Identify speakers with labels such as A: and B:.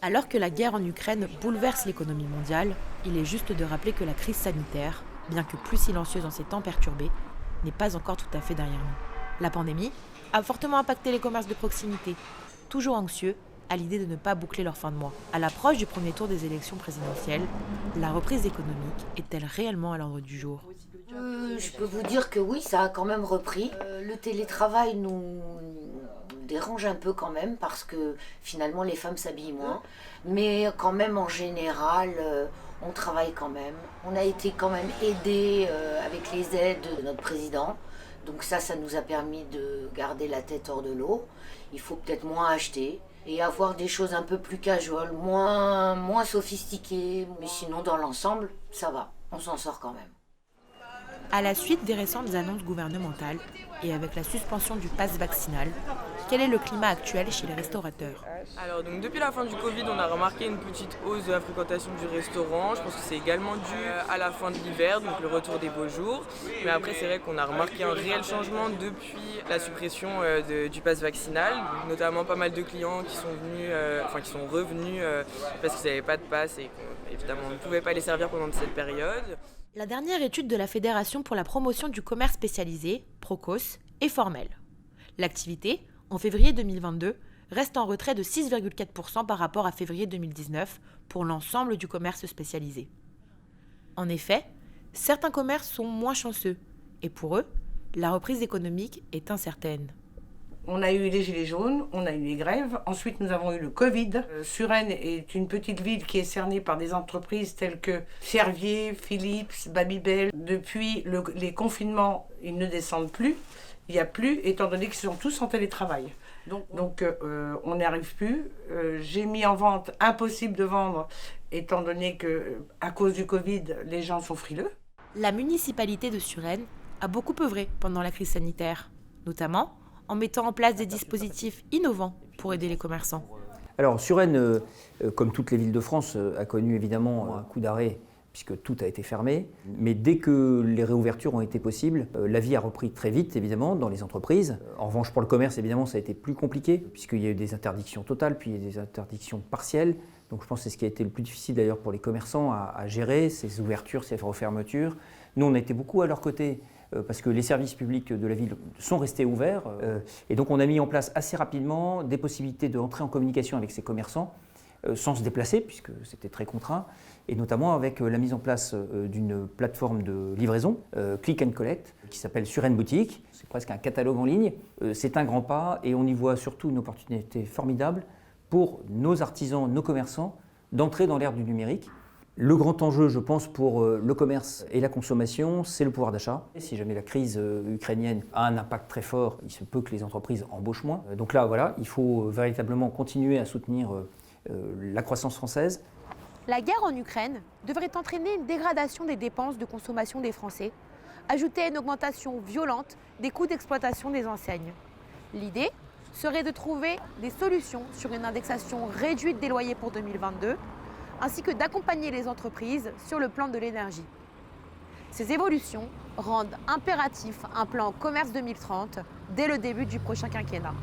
A: Alors que la guerre en Ukraine bouleverse l'économie mondiale, il est juste de rappeler que la crise sanitaire, bien que plus silencieuse en ces temps perturbés, n'est pas encore tout à fait derrière nous. La pandémie a fortement impacté les commerces de proximité, toujours anxieux à l'idée de ne pas boucler leur fin de mois. À l'approche du premier tour des élections présidentielles, la reprise économique est-elle réellement à l'ordre du jour ?
B: Je peux vous dire que oui, ça a quand même repris. Le télétravail nous dérange un peu quand même parce que finalement les femmes s'habillent moins. Mais quand même en général, on travaille quand même. On a été quand même aidés avec les aides de notre président. Donc ça nous a permis de garder la tête hors de l'eau. Il faut peut-être moins acheter et avoir des choses un peu plus casual, moins sophistiquées. Mais sinon, dans l'ensemble, ça va. On s'en sort quand même.
A: À la suite des récentes annonces gouvernementales et avec la suspension du pass vaccinal, quel est le climat actuel chez les restaurateurs ?
C: Alors donc depuis la fin du Covid, on a remarqué une petite hausse de la fréquentation du restaurant. Je pense que c'est également dû à la fin de l'hiver, donc le retour des beaux jours. Mais après c'est vrai qu'on a remarqué un réel changement depuis la suppression du pass vaccinal. Donc, notamment pas mal de clients qui sont qui sont revenus parce qu'ils n'avaient pas de pass et qu'évidemment on ne pouvait pas les servir pendant cette période.
A: La dernière étude de la Fédération pour la promotion du commerce spécialisé, Procos, est formelle. L'activité, en février 2022, reste en retrait de 6,4% par rapport à février 2019 pour l'ensemble du commerce spécialisé. En effet, certains commerces sont moins chanceux et pour eux, la reprise économique est incertaine.
D: On a eu les gilets jaunes, on a eu les grèves, ensuite nous avons eu le Covid. Suresnes est une petite ville qui est cernée par des entreprises telles que Servier, Philips, Babybel. Depuis les confinements, ils ne descendent plus, il n'y a plus, étant donné qu'ils sont tous en télétravail. Donc on n'y arrive plus. J'ai mis en vente, impossible de vendre, étant donné qu'à cause du Covid, les gens sont frileux.
A: La municipalité de Suresnes a beaucoup œuvré pendant la crise sanitaire, notamment en mettant en place des dispositifs innovants pour aider les commerçants.
E: Alors Suresnes, comme toutes les villes de France, a connu évidemment un coup d'arrêt puisque tout a été fermé. Mais dès que les réouvertures ont été possibles, la vie a repris très vite évidemment dans les entreprises. En revanche pour le commerce évidemment ça a été plus compliqué puisqu'il y a eu des interdictions totales puis des interdictions partielles. Donc je pense que c'est ce qui a été le plus difficile d'ailleurs pour les commerçants à gérer, ces ouvertures, ces refermetures. Nous on a été beaucoup à leur côté parce que les services publics de la ville sont restés ouverts. Et donc on a mis en place assez rapidement des possibilités d'entrer en communication avec ces commerçants sans se déplacer, puisque c'était très contraint, et notamment avec la mise en place d'une plateforme de livraison, Click and Collect, qui s'appelle Suresnes Boutique. C'est presque un catalogue en ligne. C'est un grand pas et on y voit surtout une opportunité formidable pour nos artisans, nos commerçants, d'entrer dans l'ère du numérique. Le grand enjeu, je pense, pour le commerce et la consommation, c'est le pouvoir d'achat. Si jamais la crise ukrainienne a un impact très fort, il se peut que les entreprises embauchent moins. Donc là, voilà, il faut véritablement continuer à soutenir la croissance française.
A: La guerre en Ukraine devrait entraîner une dégradation des dépenses de consommation des Français, ajouter à une augmentation violente des coûts d'exploitation des enseignes. L'idée serait de trouver des solutions sur une indexation réduite des loyers pour 2022, ainsi que d'accompagner les entreprises sur le plan de l'énergie. Ces évolutions rendent impératif un plan commerce 2030 dès le début du prochain quinquennat.